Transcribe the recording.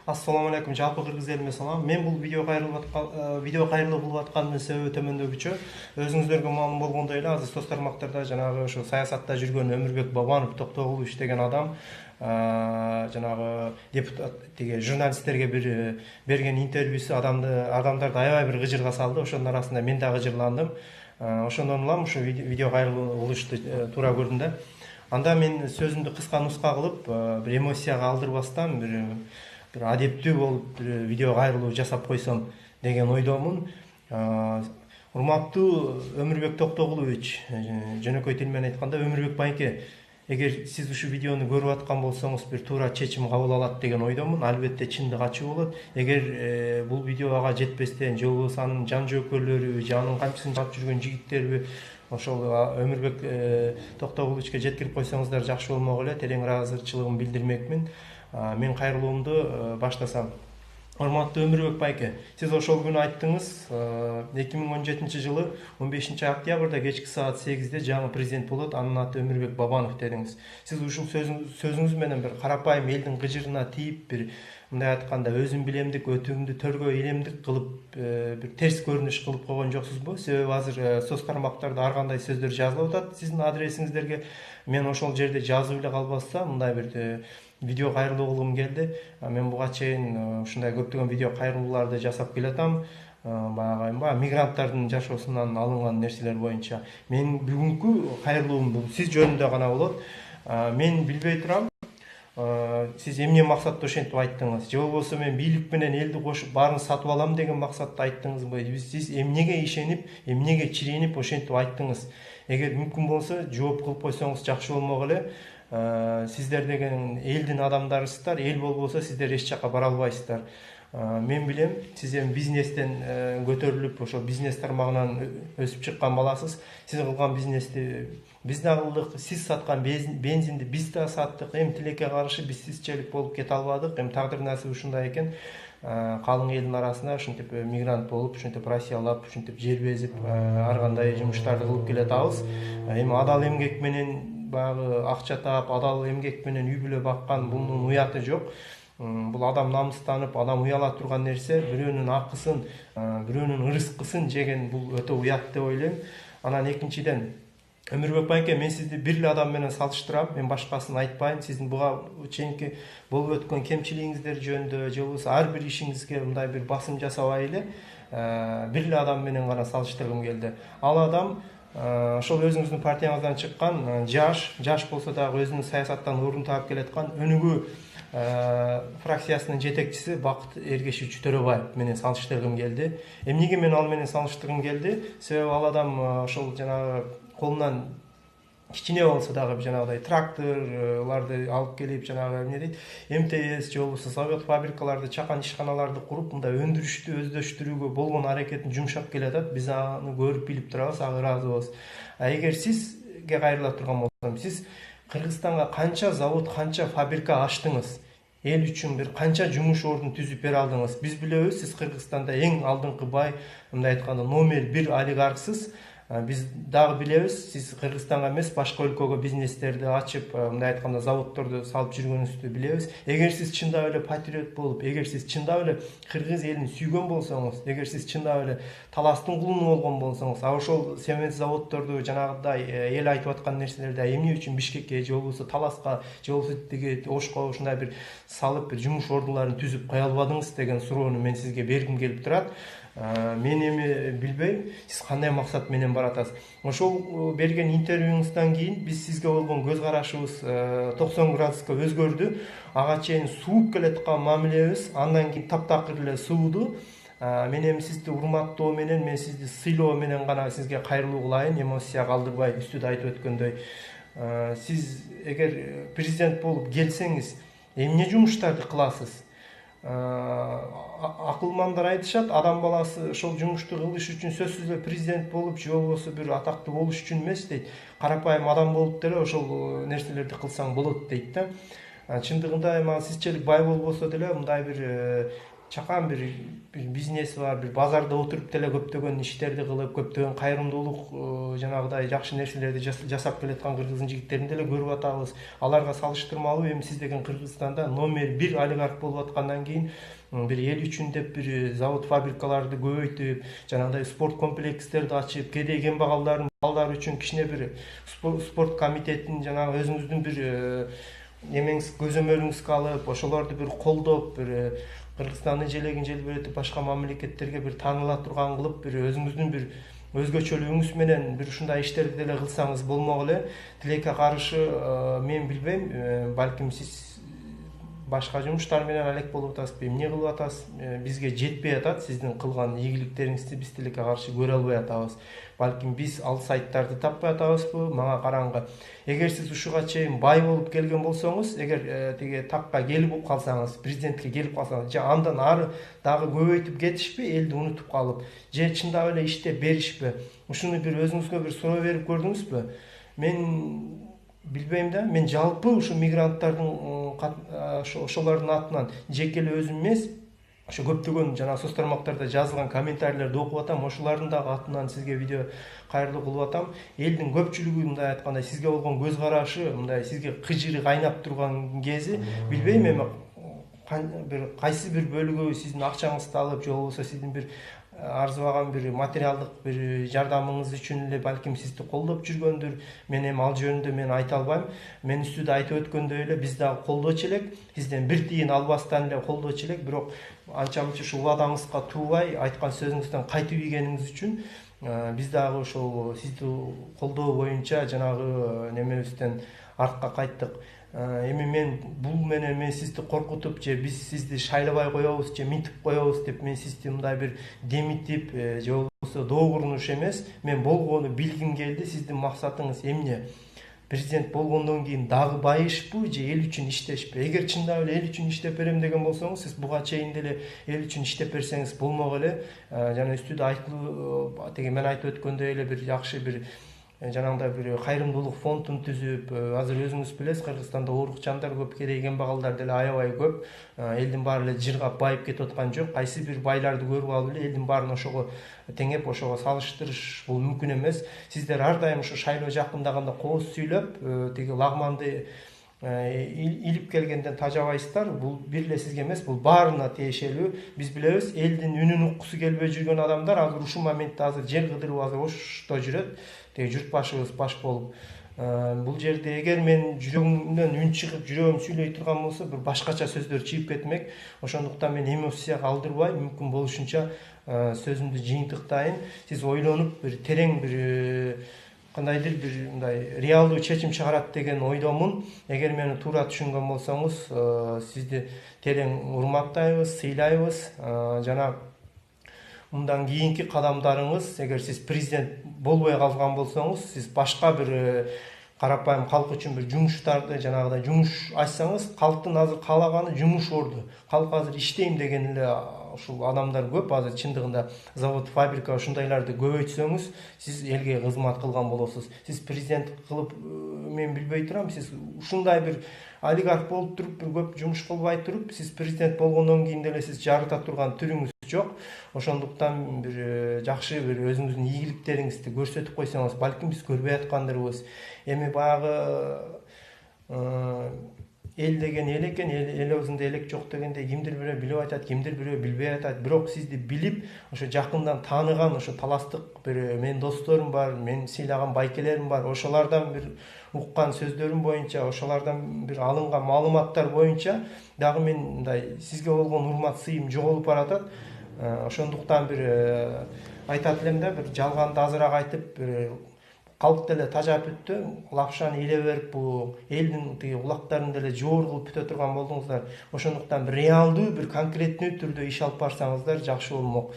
Ассаламу алейкум, жалпы кыргыз элиме салам. Мен бул видео кайрылуу кылып атканымдын себеби төмөндөгүчө. Өзүңүздөргө маалым болгондой эле азыр соц тармактарда жанагы ошо саясатта жүргөн Өмүрбек Бабанов Токтогулович деген адам жанагы депутат тиги журналисттерге бир берген интервьюсу адамдарды аябай бир гыжырга салды. Ошонун арасында мен да гыжырландым. Ошондон улам ушу видео кайрылуу кылышты туура көрдүм да. Анда мен сөзүмдү кыска нуска кылып, бир эмоцияга алдырбастан, бир адептүү болуп бир видео кайрылуу жасап койсом деген ойдомун. Урматтуу Өмүрбек Токтогулович, жөнөкөй тил менен айтканда Өмүрбек байке, эгер сиз ушу видеону көрүп аткан болсоңуз бир туура чечим кабыл алат деген ойдомун. Албетте чындык ачуу болот. Эгер бул видео ага жетпестен же болбосо анын жан жөөкөрлөрү же анын камчысын чалып жүргөн жигиттерби ошол Өмүрбек Токтогуловичке жеткирип койсоңуздар жакшы болмок эле. Терең ыраазычылыгымды билдирмекмин. Мен кайрылуумду баштасам. Урматтуу Өмүрбек байке, сиз ошол күнү айттыңыз, 2017-жылы 15 октябрда кечки саат 8-де жаңы президент болот, анын аты Өмүрбек Бабанов дедиңиз. Сиз ушул сөзүңүз менен бир карапайым элдин гыжырына тийип, бир мындай айтканда өзүм билемдик, өтүңдү төргө илемдик кылып, бир терс көрүнүш кылып койгон жоксузбу? Себеби азыр соц тармактарда ар кандай сөздөр жазылып атат сиздин адресиңиздерге. Мен ошол жерде жазып эле калбастан, мындай бир видео кайрылуу кылгым келди. Мен буга чейин ушундай көптөгөн видео кайрылууларды жасап келатам. Баягы мигранттардын жашоосунан алынган нерселер боюнча. Мен бүгүнкү кайрылуум бул сиз жөнүндө гана болот. Мен билбей турам, сиз эмне максатта ошентип айттыңыз? Же болбосо мен бийлик менен элди кошуп баарын сатып алам деген максатта айттыңызбы? Сиз эмнеге ишенип, эмнеге чиренип ошентип айттыңыз? Эгер мүмкүн болсо жооп кылып койсоңуз жакшы болмок эле. Сиздер деген элдин адамдарысыздар, эл болбосо сиздер эч жака бара албайсыздар. Мен билем, сиз эми бизнестен көтөрүлүп, ошо бизнес тармагынан өсүп чыккан баласыз. Сиз кылган бизнести биз да кылдык, сиз саткан бензинди биз да саттык. Эми тилекке каршы биз сизчелик болуп кете албадык. Эми тагдыр насиби ушундай экен. Калың элдин арасында ушинтип мигрант болуп, ушинтип Россиялап, ушинтип жер безип, ар кандай жумуштарды кылып келатабыз. Эми адал эмгек менен баягы акча таап, адал эмгек менен үй бүлө баккан бунун уяты жок. Бул адам намыстанып, адам уяла турган нерсе. Бирөөнүн акысын, бирөөнүн ырыскысын жеген бул өтө уят деп ойлойм. Анан экинчиден, Өмүрбек байке, мен сизди бир эле адам менен салыштырам. Мен башкасын айтпайм. Сиздин буга чейинки болуп өткөн кемчилигиңиздер жөнүндө же болбосо ар бир ишиңизге мындай бир басым жасабай эле бир эле адам менен гана салыштыргым келди. Ал адам ошол өзүңүздүн партияңыздан чыккан, жаш болсо дагы өзүнүн саясаттан орун таап келаткан Өнүгүү фракциясынын жетекчиси Бакыт Эргешевич Төрөбаев менен салыштыргым келди. Эмнеге мен ал менен салыштыргым келди? Себеби ал адам ошол жанагы колунан кичине болсо дагы жанагыдай тракторларды алып келип, жанагы эмне дейт, МТС же болбосо завод фабрикаларды, чакан ишканаларды куруп, мындай өндүрүштү өздөштүрүүгө болгон аракетин жумшап келатат. Биз аны көрүп билип турабыз, ага ыраазыбыз. Эгер сизге кайрыла турган болсом, сиз Кыргызстанга канча завод, канча фабрика ачтыңыз? Эл үчүн бир канча жумуш ордун түзүп бере алдыңыз? Биз билебиз, сиз Кыргызстанда эң алдыңкы бай, мындай айтканда номер 1 олигархсыз. Биз дагы билебиз, сиз Кыргызстанга эмес, башка өлкөгө бизнестерди ачып, мындай айтканда заводдорду салып жүргөнүңүздү билебиз. Эгер сиз чындап эле патриот болуп, эгер сиз чындап эле кыргыз элин сүйгөн болсоңуз, эгер сиз чындап эле таластын кулуну болгон болсоңуз, ошол цемент заводдорду жанагыдай эл айтып аткан нерселерди эмне үчүн Бишкекке же болбосо Таласка же болбосо тиги Ошко ушундай бир салып, бир жумуш ордуларын түзүп кое албадыңыз деген суроону мен сизге бергим келип турат. Мен эми билбейм, сиз кандай максат менен баратасыз. Ошол берген интервьюңуздан кийин биз сизге болгон көз карашыбыз 90 градуска өзгөрдү. Ага чейин сууп келаткан мамилебиз андан кийин таптакыр эле сууду. Мен эми сизди урматтоо менен, мен сизди сыйлоо менен гана сизге кайрылуу кылайын, эмоцияга алдырбай, үстүдө айтып өткөндөй. Сиз эгер президент болуп келсеңиз, эмне жумуштарды кыласыз? Акылмандар айтышат, адам баласы ошол жумушту кылыш үчүн сөзсүз эле президент болуп же болбосо бир атактуу болуш үчүн эмес дейт. Карапайым адам болуп деле ошол нерселерди кылсаң болот дейт да. Чындыгында эми сизчелик бай болбосо деле мындай бир чакан бир бизнеси бар, бир базарда отуруп деле көптөгөн иштерди кылып, көптөгөн кайрымдуулук жанагыдай жакшы нерселерди жасап келаткан кыргыздын жигиттерин деле көрүп атабыз. Аларга салыштырмалуу эми сиз деген Кыргызстанда номер 1 олигарх болуп аткандан кийин бир эл үчүн деп бир завод фабрикаларды көбөйтүп, жанагыдай спорт комплекстерди ачып, кедей кембагалдардын балдары үчүн кичине бир спорт комитетин жанагы өзүңүздүн бир эмеңиз көзөмөлүңүзгө алып, ошолорду бир колдоп, бир Кыргызстандын желегин желбиретип, башка мамлекеттерге бир тааныла турган кылып, бир өзүңүздүн бир өзгөчөлүгүңүз менен бир ушундай иштерди деле кылсаңыз болмок эле. Тилекке каршы мен билбейм, балким сиз башка жумуштар менен алек болуп атасызбы, эмне кылып атасыз, бизге жетпей атат, сиздин кылган ийгиликтериңизди биз тилекке каршы көрө албай атабыз. Балким биз ал сайттарды таппай атабызбы, мага караңгы. Эгер сиз ушуга чейин бай болуп келген болсоңуз, эгер тиги такка келип калсаңыз, президентке келип калсаңыз, же андан ары дагы көбөйтүп кетишпи, элди унутуп калып, же чындап эле иштеп беришпи? Ушуну бир өзүңүзгө бир суроо берип көрдүңүзбү? Мен билбейм да, мен жалпы ушу мигранттардын ошолордун атынан жеке эле өзүм эмес, ошо көптөгөн жана соц тармактарда жазылган комментарийлерди окуп атам, ошолордун дагы атынан сизге видео кайрылуу кылып атам. Элдин көпчүлүгү мындай айтканда сизге болгон көз карашы, мындай сизге кыжыры кайнап турган кези, билбейм эми бир кайсы бир бөлүгү сиздин акчаңызды алып, же болбосо сиздин бир арзыбаган бир материалдык бир жардамыңыз үчүн эле балким сизди колдоп жүргөндүр. Мен эми ал жөнүндө мен айта албайм. Мен үстүдө айтып өткөндөй эле биз дагы колдочу элек, сизден бир тиын албастан эле колдочу элек, бирок анча мынча ушу убадаңызга туубай, айткан сөзүңүздөн кайтып ийгениңиз үчүн биз дагы ошол сизди колдоо боюнча жанагы немебизден артка кайттык. Эми мен бул менен мен сизди коркутуп, же биз сизди шайлабай коебуз, же минтип коебуз деп мен сизди мындай бир демитип, же болбосо доогурунуш эмес. Мен болгону билгим келди. Сиздин максатыңыз эмне? Президент болгондон кийин дагы байышпы, же эл үчүн иштешпи? Эгер чындап эле эл үчүн иштеп берем деген болсоңуз, сиз буга чейин деле эл үчүн иштеп берсеңиз болмок эле. Жана үстүдө айтылуу, теги мен айтып өткөндөй эле бир жакшы бир жанагындай бир кайрымдуулук фондун түзүп, азыр өзүңүз билесиз, Кыргызстанда оорукчандар көп, кедей кембагалдар деле аябай көп. Элдин баары эле жыргап байып кетип аткан жок. Кайсы бир байларды көрүп алып эле элдин баарын ошого теңеп, ошого салыштырыш бул мүмкүн эмес. Сиздер ар дайым ушу шайлоо жакындаганда кооз сүйлөп, тиги лагманды илип келгенден тажабайсыздар. Бул бир эле сизге эмес, бул баарына тиешелүү. Биз билебиз, элдин үнүн уккусу келбей жүргөн адамдар азыр ушул моментте азыр жер кыдырып азыр ошто жүрөт. Теги журт башыбыз баш болуп. Бул жерде эгер мен жүрөгүмдөн үн чыгып, жүрөгүм сүйлөй турган болсо, бир башкача сөздөр чыгып кетмек. Ошондуктан мен эмоцияга алдырбай, мүмкүн болушунча сөзүмдү жыйынтыктайын. Сиз ойлонуп, бир терең бир кандайдыр бир мындай реалдуу чечим чыгарат деген ойдомун. Эгер мени туура түшүнгөн болсоңуз, сизди терең урматтайбыз, сыйлайбыз. Жана мындан кийинки кадамдарыңыз, эгер сиз президент болбой калган болсоңуз, сиз башка бир карапайым калк үчүн бир жумуштарды, жанагыдай жумуш ачсаңыз, калктын азыр каалаганы жумуш орду. Калк азыр иштейм деген эле ушул адамдар көп. Азыр чындыгында завод, фабрика ушундайларды көбөйтсөңүз, сиз элге кызмат кылган болосуз. Сиз президент кылып, мен билбей турам, сиз ушундай бир олигарх болуп туруп, бир көп жумуш кылбай туруп, сиз президент болгондон кийин деле сиз жарыта турган түрүңүз жок. Ошондуктан бир жакшы бир өзүңүздүн ийгиликтериңизди көрсөтүп койсоңуз, балким биз көрбөй аткандырбыз. Эми баягы эл деген эл экен, эл өзүндө элек жок дегенде кимдир бирөө билип айтат, кимдир бирөө билбей айтат. Бирок сизди билип, ошо жакындан тааныган, ошо таластык бир менин досторум бар, мен сыйлаган байкелерим бар. Ошолордон бир уккан сөздөрүм боюнча, ошолордон бир алынган маалыматтар боюнча дагы мен мындай сизге болгон урмат сыйым жоголуп баратат. Ошондуктан бир айтат элем да, бир жалганды азыраак айтып, бир калк деле тажап бүттү, лапшаны иле берип, бул элдин тиги кулактарын деле жоор кылып бүтө турган болдуңуздар. Ошондуктан бир реалдуу, бир конкреттүү түрдө иш алып барсаңыздар жакшы болмок.